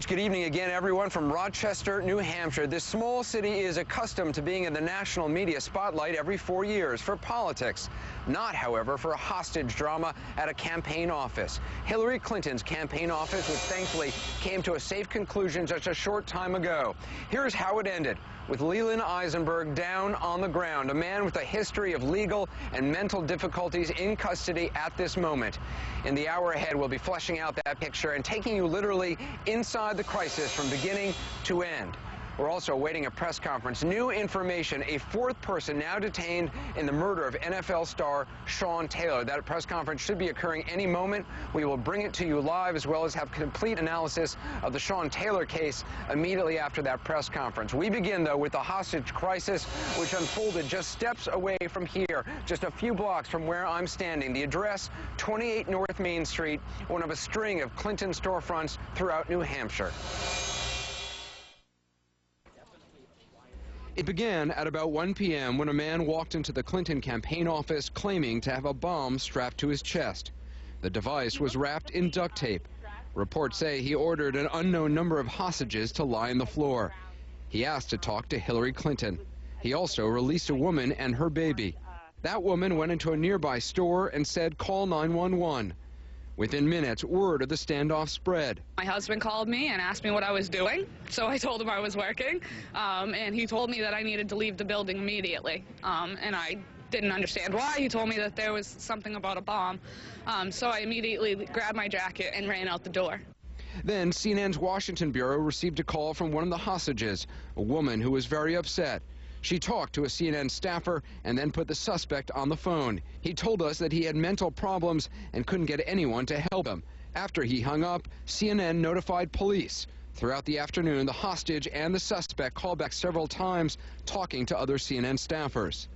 Good evening again, everyone, from Rochester, New Hampshire. This small city is accustomed to being in the national media spotlight every 4 years for politics. Not, however, for a hostage drama at a campaign office. Hillary Clinton's campaign office, which thankfully came to a safe conclusion just a short time ago. Here's how it ended, with Leland Eisenberg down on the ground, a man with a history of legal and mental difficulties in custody at this moment. In the hour ahead, we'll be fleshing out that picture and taking you literally inside the crisis from beginning to end. We're also awaiting a press conference. New information, a fourth person now detained in the murder of NFL star Sean Taylor. That press conference should be occurring any moment. We will bring it to you live, as well as have complete analysis of the Sean Taylor case immediately after that press conference. We begin, though, with the hostage crisis, which unfolded just steps away from here, just a few blocks from where I'm standing. The address, 28 North Main Street, one of a string of Clinton storefronts throughout New Hampshire. It began at about 1 p.m. when a man walked into the Clinton campaign office claiming to have a bomb strapped to his chest. The device was wrapped in duct tape. Reports say he ordered an unknown number of hostages to lie on the floor. He asked to talk to Hillary Clinton. He also released a woman and her baby. That woman went into a nearby store and said, "Call 911. Within minutes, word of the standoff spread. My husband called me and asked me what I was doing, so I told him I was working, and he told me that I needed to leave the building immediately, and I didn't understand why. He told me that there was something about a bomb, so I immediately grabbed my jacket and ran out the door. Then CNN's Washington Bureau received a call from one of the hostages, a woman who was very upset. She talked to a CNN staffer and then put the suspect on the phone. He told us that he had mental problems and couldn't get anyone to help him. After he hung up, CNN notified police. Throughout the afternoon, the hostage and the suspect called back several times, talking to other CNN staffers.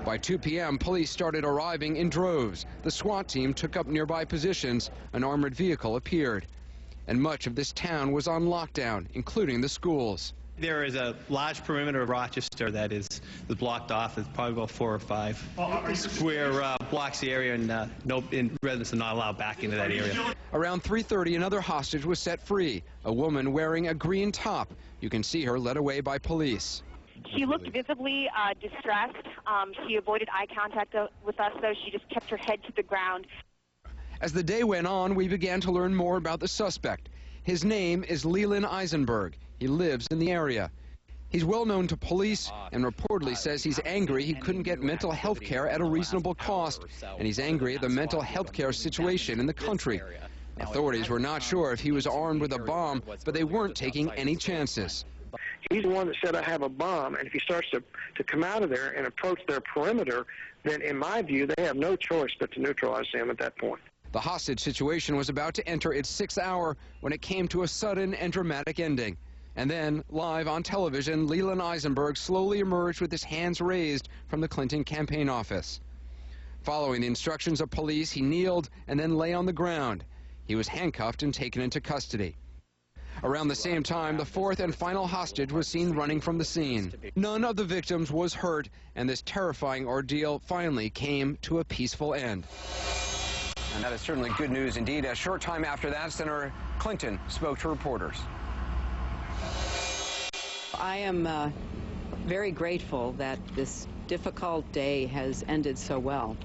By 2 p.m., police started arriving in droves. The SWAT team took up nearby positions. An armored vehicle appeared. And much of this town was on lockdown, including the schools. There is a large perimeter of Rochester that is blocked off. It's probably about 4 or 5 square blocks the area, and residents are not allowed back into that area. Around 3:30, another hostage was set free, a woman wearing a green top. You can see her led away by police. She looked visibly distressed. She avoided eye contact with us, though. She just kept her head to the ground. As the day went on, we began to learn more about the suspect. His name is Leland Eisenberg. He lives in the area. He's well known to police and reportedly says he's angry he couldn't get mental health care at a reasonable cost, and he's angry at the mental health care situation in the country. Authorities were not sure if he was armed with a bomb, but they weren't taking any chances. He's the one that said, "I have a bomb," and if he starts to come out of there and approach their perimeter, then in my view, they have no choice but to neutralize him at that point. The hostage situation was about to enter its 6th hour when it came to a sudden and dramatic ending. And then, live on television, Leland Eisenberg slowly emerged with his hands raised from the Clinton campaign office. Following the instructions of police, he kneeled and then lay on the ground. He was handcuffed and taken into custody. Around the same time, the fourth and final hostage was seen running from the scene. None of the victims was hurt, and this terrifying ordeal finally came to a peaceful end. And that is certainly good news indeed. A short time after that, Senator Clinton spoke to reporters. I am very grateful that this difficult day has ended so well.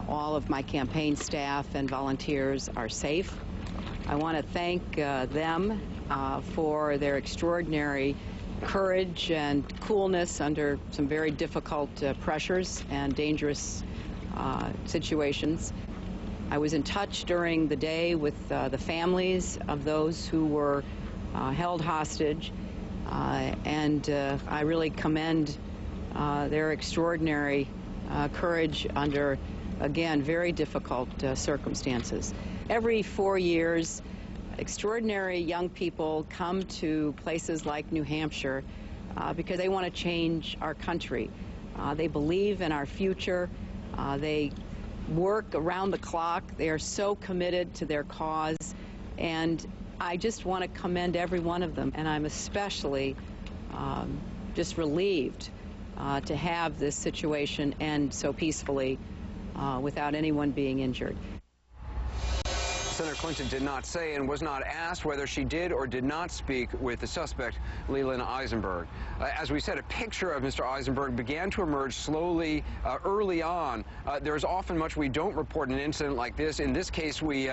All of my campaign staff and volunteers are safe. I want to thank them for their extraordinary courage and coolness under some very difficult pressures and dangerous situations. I was in touch during the day with the families of those who were held hostage, and I really commend their extraordinary courage under, again, very difficult circumstances. Every 4 years, extraordinary young people come to places like New Hampshire because they want to change our country. They believe in our future. They work around the clock. They are so committed to their cause, and I just want to commend every one of them, and I'm especially just relieved to have this situation end so peacefully without anyone being injured. Senator Clinton did not say and was not asked whether she did or did not speak with the suspect, Leland Eisenberg. As we said, a picture of Mr. Eisenberg began to emerge slowly early on. There's often much we don't report in an incident like this. In this case, we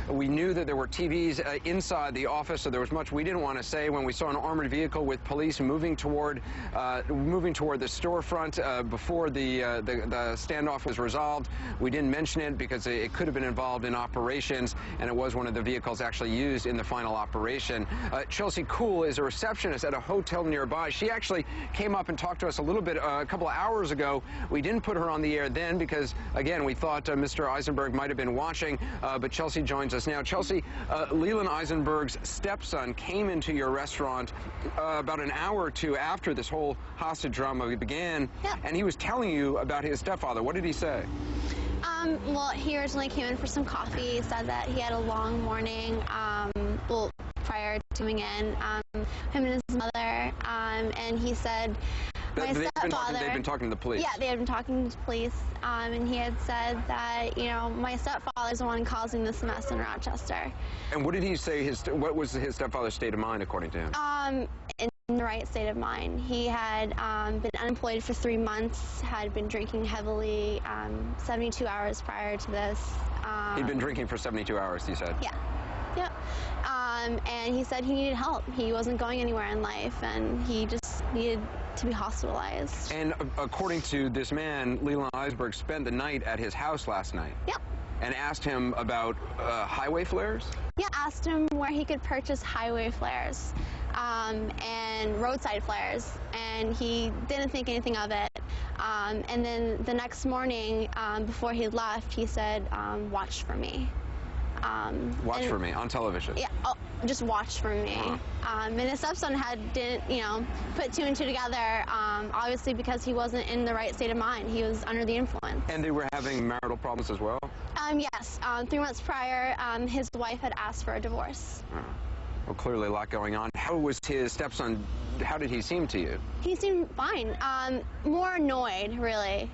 knew that there were TVs inside the office, so there was much we didn't want to say. When we saw an armored vehicle with police moving toward the storefront before the standoff was resolved, we didn't mention it because it could have been involved in operations, and it was one of the vehicles actually used in the final operation. Chelsea Kuhl is a receptionist at a hotel nearby. She actually came up and talked to us a little bit a couple of hours ago. We didn't put her on the air then because, again, we thought Mr. Eisenberg might have been watching, but Chelsea joins us now. Chelsea, Leland Eisenberg's stepson came into your restaurant about an hour or two after this whole hostage drama began, and he was telling you about his stepfather. What did he say? Well, he originally came in for some coffee, said that he had a long morning, prior to coming in, him and his mother, and he said, my stepfather... They've been talking to the police. Yeah, they had been talking to the police, and he had said that, you know, my stepfather's the one causing this mess in Rochester. And what did he say, what was his stepfather's state of mind, according to him? In the right state of mind. He had been unemployed for 3 months, had been drinking heavily 72 hours prior to this. He'd been drinking for 72 hours, you said? Yeah. Yep. And he said he needed help. He wasn't going anywhere in life, and he just needed to be hospitalized. And according to this man, Leland Eisenberg spent the night at his house last night. Yep. And asked him about highway flares? Yeah, asked him where he could purchase highway flares and roadside flares, and he didn't think anything of it. And then the next morning, before he left, he said, watch for me. Watch for me on television? Yeah, just watch for me. And his stepson didn't, you know, put two and two together, obviously because he wasn't in the right state of mind. He was under the influence. And they were having marital problems as well? Yes. 3 months prior, his wife had asked for a divorce. Well, clearly a lot going on. How was his stepson, how did he seem to you? He seemed fine. More annoyed, really.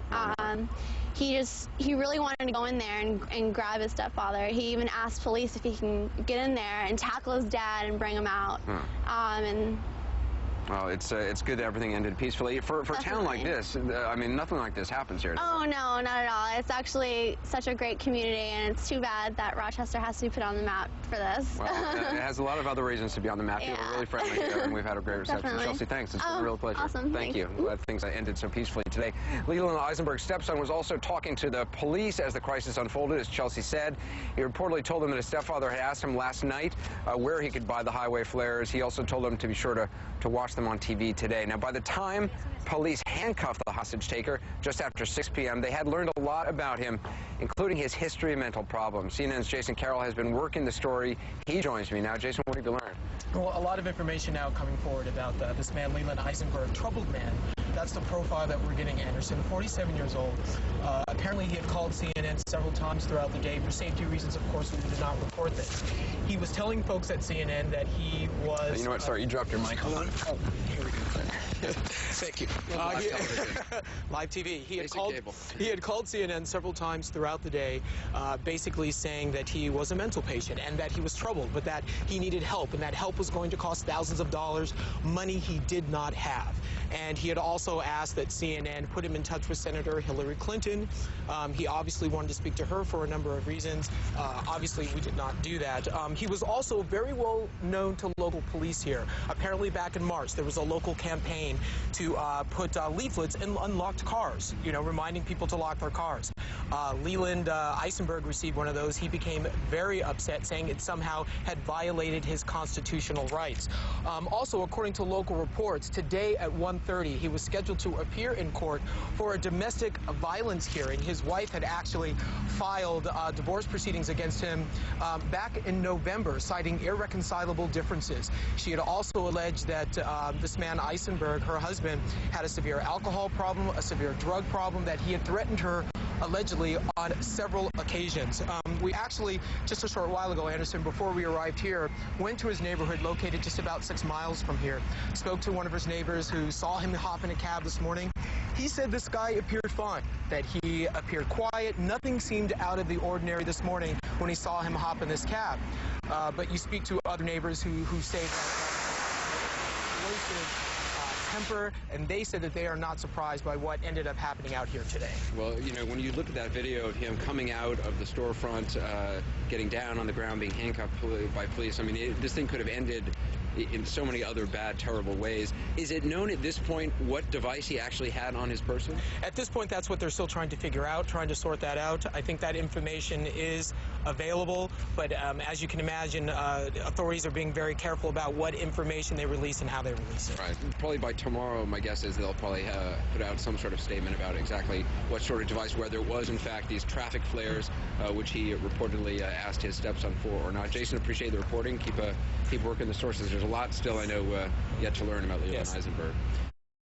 He really wanted to go in there and grab his stepfather. He even asked police if he can get in there and tackle his dad and bring him out. Well, it's good that everything ended peacefully. For a town like this, I mean, nothing like this happens here. Oh, no, not at all. It's actually such a great community, and it's too bad that Rochester has to be put on the map for this. Well, it has a lot of other reasons to be on the map. Yeah. You're really friendly here, and we've had a great reception. Definitely. Chelsea, thanks. It's been a real pleasure. Awesome. Thank you. Glad things ended so peacefully today. Leland Eisenberg's stepson was also talking to the police as the crisis unfolded, as Chelsea said. He reportedly told them that his stepfather had asked him last night where he could buy the highway flares. He also told them to be sure to watch them on TV today. Now, by the time police handcuffed the hostage taker just after 6 p.m., they had learned a lot about him, including his history of mental problems. CNN's Jason Carroll has been working the story. He joins me now. Jason, what have you learned? Well, a lot of information now coming forward about this man, Leland Eisenberg, troubled man. That's the profile that we're getting, Anderson. 47 years old. Apparently, he had called CNN several times throughout the day. For safety reasons, of course, we did not report this. He was telling folks at CNN that he was... You know what? Sorry, you dropped your mic. Hold on. Oh, here we go. Thank you. Live TV. He had called CNN several times throughout the day, basically saying that he was a mental patient and that he was troubled, but that he needed help, and that help was going to cost thousands of dollars, money he did not have. And he had also asked that CNN put him in touch with Senator Hillary Clinton. He obviously wanted to speak to her for a number of reasons. Obviously, we did not do that. He was also very well known to local police here. Apparently, back in March, there was a local campaign to put leaflets in unlocked cars, you know, reminding people to lock their cars. Leland Eisenberg received one of those. He became very upset, saying it somehow had violated his constitutional rights. Also, according to local reports, today at 1:30, he was scheduled to appear in court for a domestic violence hearing. His wife had actually filed divorce proceedings against him back in November, citing irreconcilable differences. She had also alleged that this man, Eisenberg, her husband, had a severe alcohol problem, a severe drug problem, that he had threatened her allegedly on several occasions. We actually, just a short while ago, Anderson, before we arrived here, went to his neighborhood located just about 6 miles from here. Spoke to one of his neighbors who saw him hop in a cab this morning. He said this guy appeared fine, that he appeared quiet. Nothing seemed out of the ordinary this morning when he saw him hop in this cab. But you speak to other neighbors who say that temper, and they said that they are not surprised by what ended up happening out here today. Well, you know, when you look at that video of him coming out of the storefront, getting down on the ground, being handcuffed by police, I mean, this thing could have ended in so many other bad, terrible ways. Is it known at this point what device he actually had on his person? At this point, that's what they're still trying to figure out, trying to sort that out. I think that information is available, but as you can imagine, authorities are being very careful about what information they release and how they release it. Right. Probably by tomorrow, my guess is they'll probably put out some sort of statement about exactly what sort of device, whether it was, in fact, these traffic flares, which he reportedly asked his stepson for or not. Jason, appreciate the reporting. Keep working the sources. There's a lot still, I know, yet to learn about Leland Eisenberg.